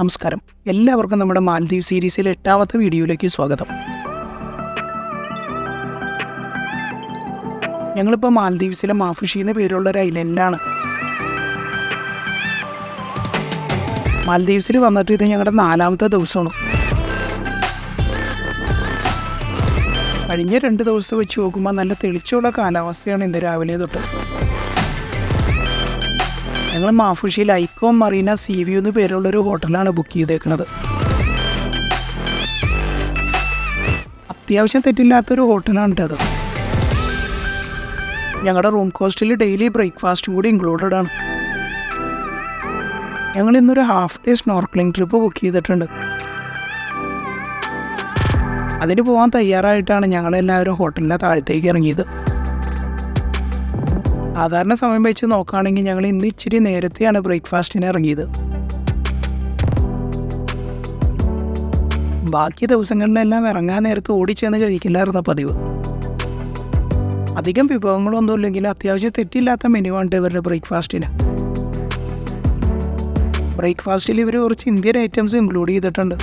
നമസ്കാരം, എല്ലാവർക്കും നമ്മുടെ മാലദ്വീപ് സീരീസിലെ 8ാമത്തെ വീഡിയോയിലേക്ക് സ്വാഗതം. ഞങ്ങളിപ്പോൾ മാലദ്വീപ്സിലെ മാഫുഷി എന്ന പേരുള്ള ഒരു ഐലൻഡിലാണ്. മാലദ്വീപ്സിൽ വന്നിട്ട് ഇത് ഞങ്ങളുടെ 4ാമത്തെ ദിവസമാണ്. കഴിഞ്ഞ 2 ദിവസം വെച്ച് നോക്കുമ്പോൾ നല്ല തെളിച്ചുള്ള കാലാവസ്ഥയാണ് ഇന്ന് രാവിലെ തൊട്ട്. ഞങ്ങൾ മാഫുഷിയിൽ ഐക്കോ മറീന സീ വ്യൂ എന്ന് പേരുള്ളൊരു ഹോട്ടലാണ് ബുക്ക് ചെയ്തേക്കുന്നത്. അത്യാവശ്യം തെറ്റില്ലാത്തൊരു ഹോട്ടലാണ് അത്. ഞങ്ങളുടെ റൂം കോസ്റ്റിൽ ഡെയിലി ബ്രേക്ക്ഫാസ്റ്റ് കൂടി ഇൻക്ലൂഡഡ് ആണ്. ഞങ്ങൾ ഇന്നൊരു half day snorkelling trip book ചെയ്തിട്ടുണ്ട്. അതിന് പോകാൻ തയ്യാറായിട്ടാണ് ഞങ്ങളെല്ലാവരും ഹോട്ടലിൻ്റെ താഴത്തേക്ക് ഇറങ്ങിയത്. സാധാരണ സമയം വെച്ച് നോക്കുകയാണെങ്കിൽ ഞങ്ങൾ ഇന്ന് ഇച്ചിരി നേരത്തെയാണ് ബ്രേക്ക്ഫാസ്റ്റിന് ഇറങ്ങിയത്. ബാക്കി ദിവസങ്ങളിലെല്ലാം ഇറങ്ങാൻ നേരത്ത് ഓടിച്ചെന്ന് കഴിക്കില്ലായിരുന്ന പതിവ്. അധികം വിഭവങ്ങളൊന്നും ഇല്ലെങ്കിലും അത്യാവശ്യം തെറ്റില്ലാത്ത മെനു ആണ് ഇവരുടെ ബ്രേക്ക്ഫാസ്റ്റിന്. ബ്രേക്ക്ഫാസ്റ്റിൽ ഇവർ കുറച്ച് ഇന്ത്യൻ ഐറ്റംസ് ഇൻക്ലൂഡ് ചെയ്തിട്ടുണ്ട്.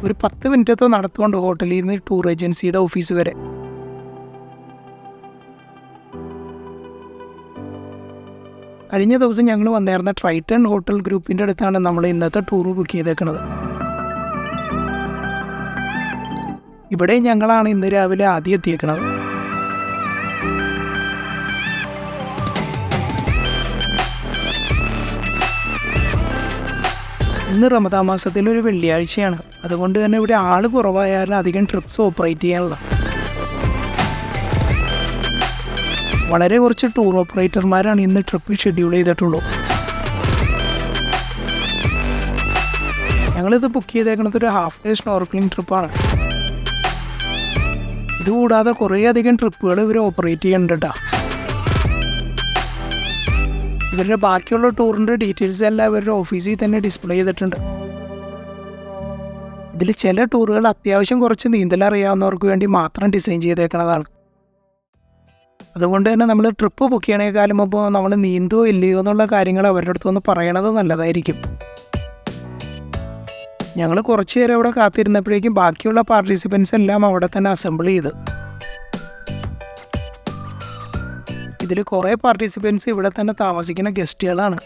ഒരു 10 മിനിറ്റത്തെ നടത്തുകൊണ്ട് ഹോട്ടലിൽ നിന്ന് ടൂർ ഏജൻസിയുടെ ഓഫീസ് വരെ. കഴിഞ്ഞ ദിവസം ഞങ്ങൾ വന്നിരുന്ന ട്രൈറ്റൺ ഹോട്ടൽ ഗ്രൂപ്പിൻ്റെ അടുത്താണ് നമ്മൾ ഇന്നത്തെ ടൂർ ബുക്ക് ചെയ്തേക്കുന്നത്. ഇവിടെ ഞങ്ങളാണ് ഇന്ന് രാവിലെ ആദ്യം എത്തിയേക്കുന്നത്. ഇന്ന് റമദാൻ മാസത്തിലൊരു വെള്ളിയാഴ്ചയാണ്. അതുകൊണ്ട് തന്നെ ഇവിടെ ആൾ കുറവായാലും അധികം ട്രിപ്സ് ഓപ്പറേറ്റ് ചെയ്യാനുള്ള വളരെ കുറച്ച് ടൂർ ഓപ്പറേറ്റർമാരാണ് ഇന്ന് ട്രിപ്പ് ഷെഡ്യൂൾ ചെയ്തിട്ടുള്ളൂ. ഞങ്ങളിത് ബുക്ക് ചെയ്തേക്കുന്നത് ഒരു ഹാഫ് ഡേ സ്നോർക്ലിംഗ് ട്രിപ്പാണ്. ഇതുകൂടാതെ കുറേയധികം ട്രിപ്പുകൾ ഇവർ ഓപ്പറേറ്റ് ചെയ്യുന്നുണ്ട്. ഇവരുടെ ബാക്കിയുള്ള ടൂറിൻ്റെ ഡീറ്റെയിൽസ് എല്ലാം ഇവരുടെ ഓഫീസിൽ തന്നെ ഡിസ്പ്ലേ ചെയ്തിട്ടുണ്ട്. ഇതിൽ ചില ടൂറുകൾ അത്യാവശ്യം കുറച്ച് നീന്തൽ അറിയാവുന്നവർക്ക് വേണ്ടി മാത്രം ഡിസൈൻ ചെയ്തേക്കുന്നതാണ്. അതുകൊണ്ട് തന്നെ നമ്മൾ ട്രിപ്പ് ബുക്ക് ചെയ്യണേക്കാളും മുമ്പ് നമ്മൾ നീന്തുമോ ഇല്ലയോ എന്നുള്ള കാര്യങ്ങൾ അവരുടെ അടുത്തൊന്ന് പറയണത് നല്ലതായിരിക്കും. ഞങ്ങൾ കുറച്ച് നേരം അവിടെ കാത്തിരുന്നപ്പോഴേക്കും ബാക്കിയുള്ള പാർട്ടിസിപ്പൻസ് എല്ലാം അവിടെ തന്നെ അസംബിൾ ചെയ്ത്. ഇതിൽ കുറേ പാർട്ടിസിപ്പൻസ് ഇവിടെ തന്നെ താമസിക്കുന്ന ഗസ്റ്റുകളാണ്.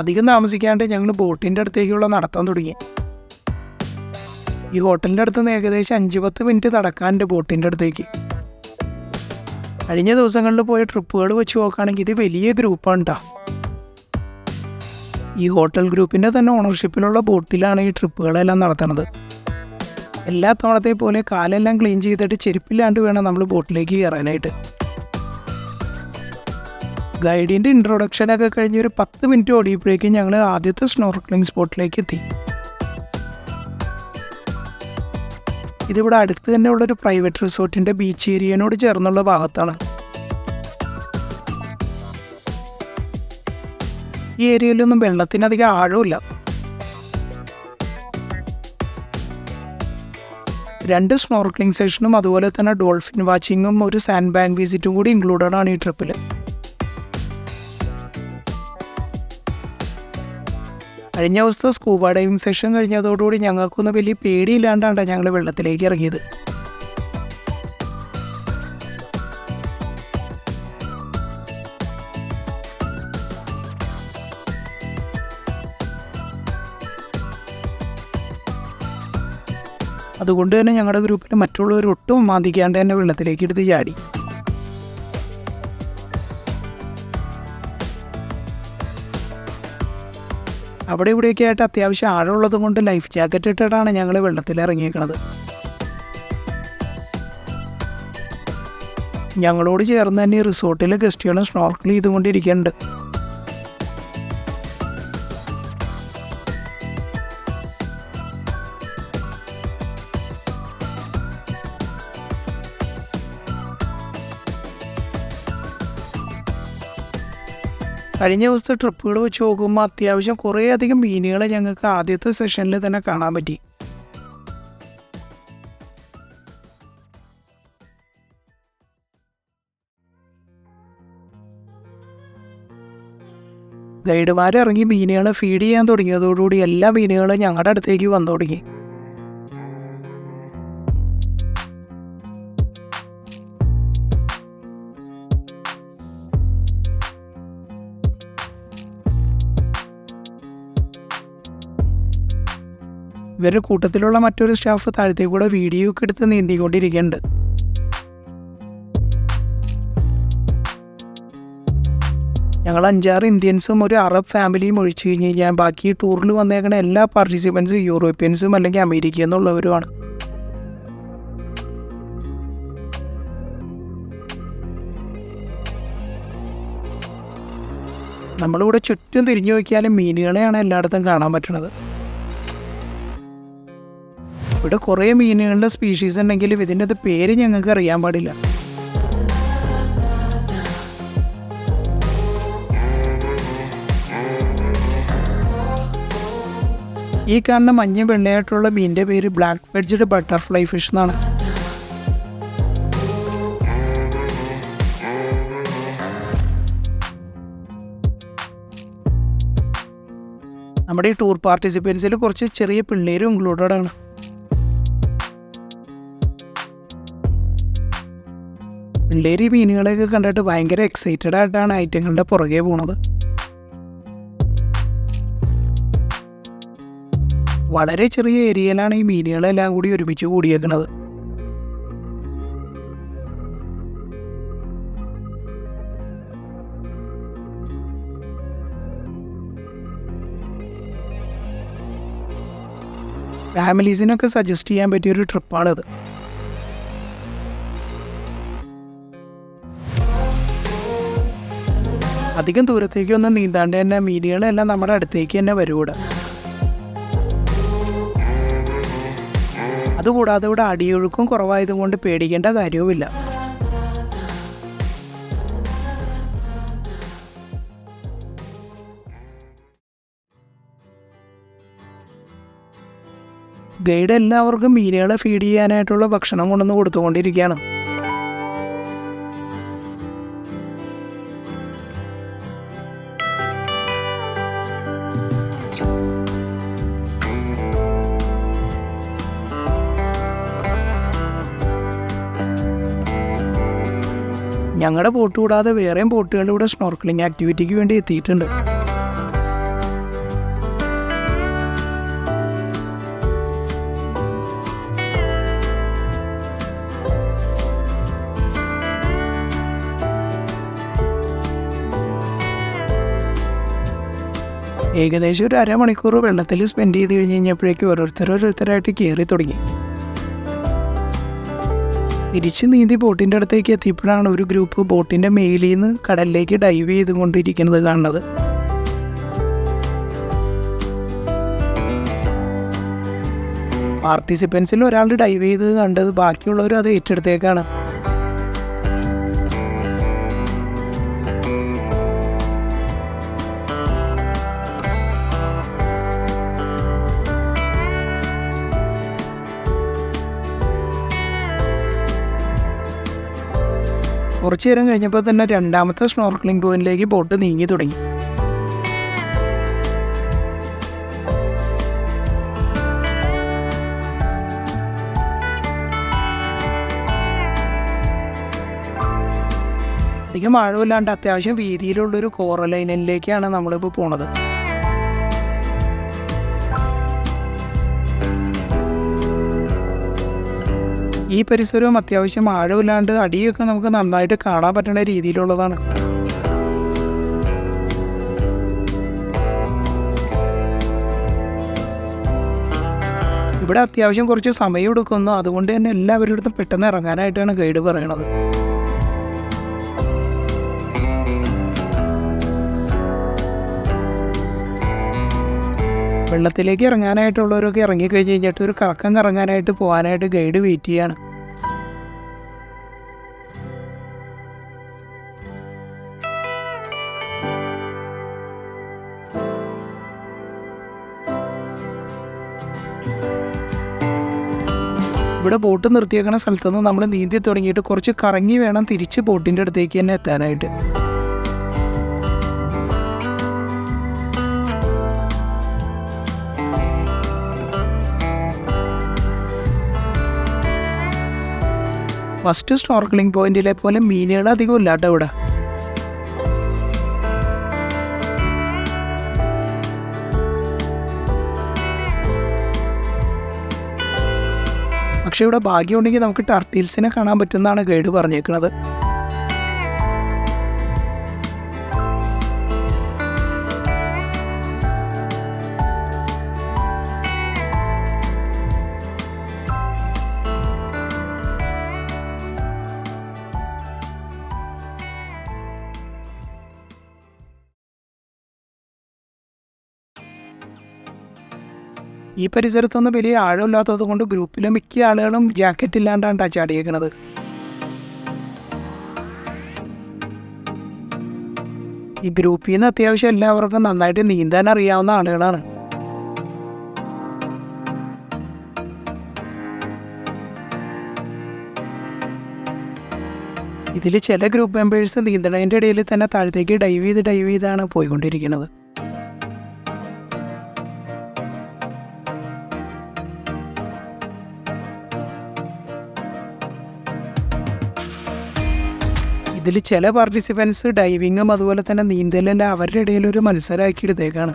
അധികം താമസിക്കാണ്ട് ഞങ്ങൾ ബോട്ടിൻ്റെ അടുത്തേക്കുള്ള നടത്താൻ തുടങ്ങി. ഈ ഹോട്ടലിൻ്റെ അടുത്ത് നിന്ന് ഏകദേശം 5-10 മിനിറ്റ് നടക്കാനുണ്ട് ബോട്ടിൻ്റെ അടുത്തേക്ക്. കഴിഞ്ഞ ദിവസങ്ങളിൽ പോയ ട്രിപ്പുകൾ വെച്ച് നോക്കുകയാണെങ്കിൽ ഇത് വലിയ ഗ്രൂപ്പാണ് കേട്ടോ. ഈ ഹോട്ടൽ ഗ്രൂപ്പിൻ്റെ തന്നെ ഓണർഷിപ്പിലുള്ള ബോട്ടിലാണ് ഈ ട്രിപ്പുകളെല്ലാം നടത്തുന്നത്. എല്ലാ തവണത്തെ പോലെ കാലെല്ലാം ക്ലീൻ ചെയ്തിട്ട് ചെരുപ്പില്ലാണ്ട് വേണം നമ്മൾ ബോട്ടിലേക്ക് കയറാനായിട്ട്. ഗൈഡിൻ്റെ ഇൻട്രൊഡക്ഷനൊക്കെ കഴിഞ്ഞ് ഒരു 10 മിനിറ്റ് ഓടിയപ്പോഴേക്കും ഞങ്ങൾ ആദ്യത്തെ സ്നോർക്ലിംഗ് സ്പോട്ടിലേക്ക് എത്തി. ഇതിവിടെ അടുത്ത് തന്നെ ഉള്ളൊരു പ്രൈവറ്റ് റിസോർട്ടിൻ്റെ ബീച്ച് ഏരിയനോട് ചേർന്നുള്ള ഭാഗത്താണ്. ഈ ഏരിയയിലൊന്നും വെള്ളത്തിനധികം ആഴമില്ല. 2 സ്നോർക്ലിംഗ് സെഷനും അതുപോലെ തന്നെ ഡോൾഫിൻ വാച്ചിങ്ങും ഒരു സാൻഡ് ബാങ്ക് വിസിറ്റും കൂടി ഇൻക്ലൂഡഡ് ആണ് ഈ ട്രിപ്പിൽ. കഴിഞ്ഞ ദിവസത്തെ സ്കൂബ ഡൈവിംഗ് സെഷൻ കഴിഞ്ഞതോടുകൂടി ഞങ്ങൾക്കൊന്നും വലിയ പേടിയില്ലാണ്ടാണ് ഞങ്ങൾ വെള്ളത്തിലേക്ക് ഇറങ്ങിയത്. അതുകൊണ്ട് തന്നെ ഞങ്ങളുടെ ഗ്രൂപ്പിൽ മറ്റുള്ളവർ ഒട്ടും മാന്തിക്കാണ്ട് തന്നെ വെള്ളത്തിലേക്ക് എടുത്ത് ചാടി. അവിടെ ഇവിടെയൊക്കെ ആയിട്ട് അത്യാവശ്യം ആഴമുള്ളത് കൊണ്ട് ലൈഫ് ജാക്കറ്റ് ഇട്ടിട്ടാണ് ഞങ്ങൾ വെള്ളത്തിൽ ഇറങ്ങിയേക്കണത്. ഞങ്ങളോട് ചേർന്ന് തന്നെ ഈ റിസോർട്ടിലെ ഗസ്റ്റുകളും സ്നോർക്കിൾ ചെയ്തുകൊണ്ടിരിക്കുന്നുണ്ട്. കഴിഞ്ഞ ദിവസത്തെ ട്രിപ്പുകൾ വെച്ച് നോക്കുമ്പോൾ അത്യാവശ്യം കുറേയധികം മീനുകളെ ഞങ്ങൾക്ക് ആദ്യത്തെ സെഷനിൽ തന്നെ കാണാൻ പറ്റി. ഗൈഡുമാർ ഇറങ്ങി മീനുകളെ ഫീഡ് ചെയ്യാൻ തുടങ്ങിയതോടുകൂടി എല്ലാ മീനുകളും ഞങ്ങളുടെ അടുത്തേക്ക് വന്നു തുടങ്ങി. ഇവരുടെ കൂട്ടത്തിലുള്ള മറ്റൊരു സ്റ്റാഫ് താഴത്തേക്ക് കൂടെ വീഡിയോ ഒക്കെ എടുത്ത് നീന്തിക്കൊണ്ടിരിക്കുന്നുണ്ട്. ഞങ്ങൾ 5-6 ഇന്ത്യൻസും ഒരു അറബ് ഫാമിലിയും ഒഴിച്ചു കഴിഞ്ഞ് കഴിഞ്ഞാൽ ബാക്കി ടൂറിൽ വന്നേക്കണ എല്ലാ പാർട്ടിസിപ്പൻസും യൂറോപ്യൻസും അല്ലെങ്കിൽ അമേരിക്കയിൽ നിന്നുള്ളവരുമാണ്. നമ്മളിവിടെ ചുറ്റും തിരിഞ്ഞു നോക്കിയാലും മീനുകളെയാണ് എല്ലായിടത്തും കാണാൻ പറ്റുന്നത്. ഇവിടെ കുറേ മീനുകളുടെ സ്പീഷീസ് ഉണ്ടെങ്കിലും ഇതിൻ്റെ പേര് ഞങ്ങൾക്ക് അറിയാൻ പാടില്ല. ഈ കാണുന്ന മഞ്ഞ വെള്ളയായിട്ടുള്ള മീനിൻ്റെ പേര് ബ്ലാക്ക് വെഡ്ജ്ഡ് ബട്ടർഫ്ലൈ ഫിഷ് എന്നാണ്. നമ്മുടെ ഈ ടൂർ പാർട്ടിസിപ്പൻസിൽ കുറച്ച് ചെറിയ പിള്ളേരും ഇൻക്ലൂഡഡ് ആണ്. പിള്ളേർ ഈ മീനുകളെയൊക്കെ കണ്ടിട്ട് ഭയങ്കര എക്സൈറ്റഡ് ആയിട്ടാണ് ഐറ്റങ്ങളുടെ പുറകെ പോണത്. വളരെ ചെറിയ ഏരിയയിലാണ് ഈ മീനുകളെല്ലാം കൂടി ഒരുമിച്ച് കൂടിയേക്കുന്നത്. ഫാമിലീസിനൊക്കെ സജസ്റ്റ് ചെയ്യാൻ പറ്റിയൊരു ട്രിപ്പാണിത്. അധികം ദൂരത്തേക്കൊന്നും നീന്താണ്ട് തന്നെ മീനുകളെല്ലാം നമ്മുടെ അടുത്തേക്ക് തന്നെ വരൂടെ. അതുകൂടാതെ ഇവിടെ അടിയൊഴുക്കും കുറവായതുകൊണ്ട് പേടിക്കേണ്ട കാര്യവുമില്ല. ഗൈഡ് എല്ലാവർക്കും മീനുകളെ ഫീഡ് ചെയ്യാനായിട്ടുള്ള ഭക്ഷണം കൊണ്ടുവന്ന് കൊടുത്തുകൊണ്ടിരിക്കുകയാണ്. ഞങ്ങളുടെ ബോട്ട് കൂടാതെ വേറെയും ബോട്ടുകൾ ഇവിടെ സ്നോർക്കലിംഗ് ആക്ടിവിറ്റിക്ക് വേണ്ടി എത്തിയിട്ടുണ്ട്. ഏകദേശം ഒരു അരമണിക്കൂർ വെള്ളത്തിൽ സ്പെൻഡ് ചെയ്ത് കഴിഞ്ഞ് കഴിഞ്ഞപ്പോഴേക്കും ഓരോരുത്തരായിട്ട് കയറി തുടങ്ങി. തിരിച്ച് നീന്തി ബോട്ടിൻ്റെ അടുത്തേക്ക് എത്തിയപ്പോഴാണ് ഒരു ഗ്രൂപ്പ് ബോട്ടിൻ്റെ മേലിൽ നിന്ന് കടലിലേക്ക് ഡൈവ് ചെയ്തുകൊണ്ടിരിക്കുന്നത് കാണുന്നത്. പാർട്ടിസിപ്പൻസിൽ ഒരാൾ ഡൈവ് ചെയ്ത് കണ്ടത് ബാക്കിയുള്ളവർ അത് ഏറ്റെടുത്തേക്കാണ്. കുറച്ചു നേരം കഴിഞ്ഞപ്പോൾ തന്നെ രണ്ടാമത്തെ സ്നോർക്കലിംഗ് പോയിന്റിലേക്ക് ബോട്ട് നീങ്ങി തുടങ്ങി. അധികം ആഴമില്ലാണ്ട് അത്യാവശ്യം വീതിയിലുള്ളൊരു കോറൽ ഐലൻഡിലേക്കാണ് നമ്മളിപ്പോൾ പോണത്. ഈ പരിസരവും അത്യാവശ്യം ആഴമില്ലാണ്ട് അടിയൊക്കെ നമുക്ക് നന്നായിട്ട് കാണാൻ പറ്റുന്ന രീതിയിലുള്ളതാണ്. ഇവിടെ അത്യാവശ്യം കുറച്ച് സമയം എടുക്കുന്നു. അതുകൊണ്ട് തന്നെ എല്ലാവരുടെ അടുത്തും പെട്ടെന്ന് ഇറങ്ങാനായിട്ടാണ് ഗൈഡ് പറയണത്. വെള്ളത്തിലേക്ക് ഇറങ്ങാനായിട്ടുള്ളവരൊക്കെ ഇറങ്ങിക്കഴിഞ്ഞ് കഴിഞ്ഞിട്ട് ഒരു കറക്കം കറങ്ങാനായിട്ട് പോകാനായിട്ട് ഗൈഡ് വെയിറ്റ് ചെയ്യാണ്. ഇവിടെ ബോട്ട് നിർത്തിയേക്കുന്ന സ്ഥലത്തുനിന്ന് നമ്മൾ നീന്തി തുടങ്ങിയിട്ട് കുറച്ച് കറങ്ങി വേണം തിരിച്ച് ബോട്ടിൻ്റെ അടുത്തേക്ക് തന്നെ എത്താനായിട്ട്. ഫസ്റ്റ് സ്നോർക്കലിംഗ് പോയിന്റിലെ പോലെ മീനുകൾ അധികം ഇല്ലാട്ടോ ഇവിടെ. പക്ഷെ ഇവിടെ ഭാഗ്യമുണ്ടെങ്കിൽ നമുക്ക് ടർട്ടിൽസിനെ കാണാൻ പറ്റുമെന്നാണ് ഗൈഡ് പറഞ്ഞേക്കുന്നത്. ഈ പരിസരത്തൊന്നും വലിയ ആഴമില്ലാത്തത് കൊണ്ട് ഗ്രൂപ്പിലെ മിക്ക ആളുകളും ജാക്കറ്റ് ഇല്ലാണ്ടാണ് ചാടിയേക്കുന്നത്. ഈ ഗ്രൂപ്പിൽ നിന്ന് അത്യാവശ്യം എല്ലാവർക്കും നന്നായിട്ട് നീന്താൻ അറിയാവുന്ന ആളുകളാണ്. ഇതിൽ ചില ഗ്രൂപ്പ് മെമ്പേഴ്സ് നീന്തണതിൻ്റെ ഇടയിൽ തന്നെ താഴത്തേക്ക് ഡൈവ് ചെയ്താണ് പോയിക്കൊണ്ടിരിക്കുന്നത്. ഇതിൽ ചില പാർട്ടിസിപ്പൻസ് ഡൈവിങ്ങും അതുപോലെ തന്നെ നീന്തലെല്ലാം അവരുടെ ഇടയിൽ ഒരു മത്സരമാക്കി എടുത്തേക്കാണ്.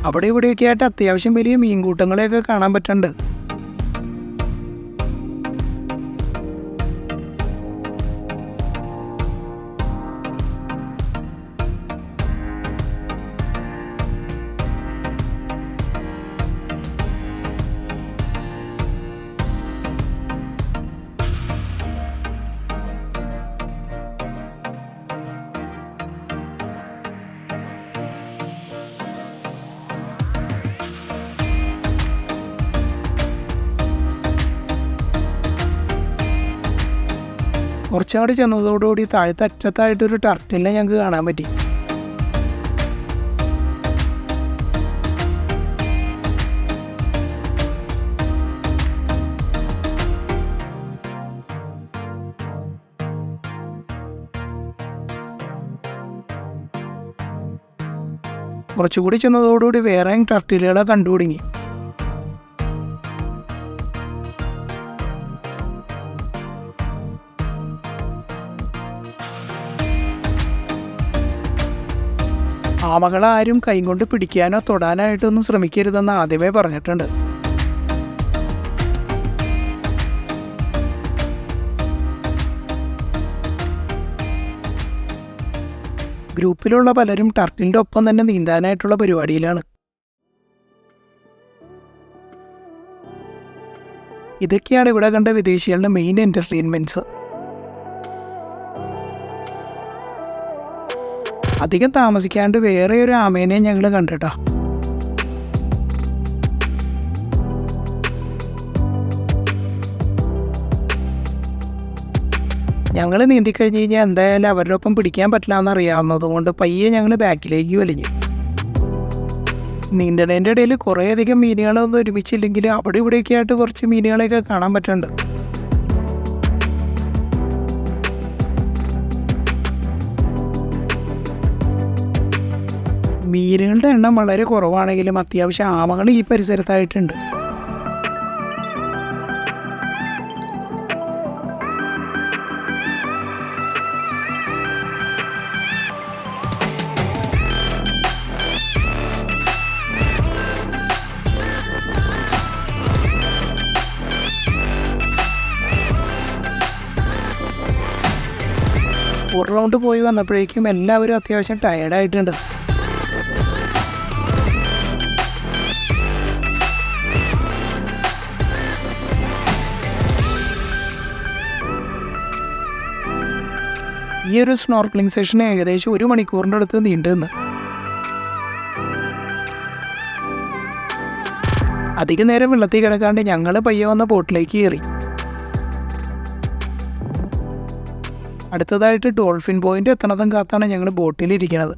അവിടെ ഇവിടെയൊക്കെ ആയിട്ട് അത്യാവശ്യം വലിയ മീൻകൂട്ടങ്ങളെയൊക്കെ കാണാൻ പറ്റുന്നുണ്ട്. കുറച്ചുകൂടി ചെന്നതോടുകൂടി താഴത്തെ അറ്റത്തായിട്ടൊരു ടർട്ടിലിനെ ഞങ്ങൾക്ക് കാണാൻ പറ്റി. കുറച്ചുകൂടി ചെന്നതോടുകൂടി വേറെയും ടർട്ടിലുകളെ കണ്ടു തുടങ്ങി. ആമകളാരും കൈകൊണ്ട് പിടിക്കാനോ തൊടാനായിട്ടൊന്നും ശ്രമിക്കരുതെന്ന് ആദ്യമേ പറഞ്ഞിട്ടുണ്ട്. ഗ്രൂപ്പിലുള്ള പലരും ടർട്ടിലിൻ്റെ ഒപ്പം തന്നെ നീന്താനായിട്ടുള്ള പരിപാടിയിലാണ്. ഇതൊക്കെയാണ് ഇവിടെ കണ്ട വിദേശികളുടെ മെയിൻ എൻ്റർടൈൻമെൻറ്റ്സ്. അധികം താമസിക്കാണ്ട് വേറെ ഒരു ആമേനെ ഞങ്ങൾ കണ്ടിട്ടാ. ഞങ്ങൾ നീന്തിക്കഴിഞ്ഞ് കഴിഞ്ഞാൽ എന്തായാലും അവരുടെ ഒപ്പം പിടിക്കാൻ പറ്റില്ല എന്നറിയാവുന്നത് കൊണ്ട് പയ്യെ ഞങ്ങൾ ബാക്കിലേക്ക് വലിഞ്ഞു. നീന്തണേൻ്റെ ഇടയിൽ കുറേയധികം മീനുകളൊന്നും ഒരുമിച്ചില്ലെങ്കിലും അവിടെ ഇവിടെയൊക്കെ ആയിട്ട് കുറച്ച് മീനുകളെയൊക്കെ കാണാൻ പറ്റുന്നുണ്ട്. മീനുകളുടെ എണ്ണം വളരെ കുറവാണെങ്കിലും അത്യാവശ്യം ആമകൾ ഈ പരിസരത്തായിട്ടുണ്ട്. ഒരു റൗണ്ട് പോയി വന്നപ്പോഴേക്കും എല്ലാവരും അത്യാവശ്യം ടയേർഡായിട്ടുണ്ട്. ഈ ഒരു സ്നോർക്കലിംഗ് സെഷൻ ഏകദേശം 1 മണിക്കൂറിൻ്റെ അടുത്ത് നീണ്ടുനിന്ന്. അധിക നേരം വെള്ളത്തിൽ കിടക്കാണ്ട് ഞങ്ങൾ പയ്യെ വന്ന ബോട്ടിലേക്ക് കയറി. അടുത്തതായിട്ട് ഡോൾഫിൻ പോയിന്റ് എത്തണതും കാത്താണ് ഞങ്ങൾ ബോട്ടിലിരിക്കുന്നത്.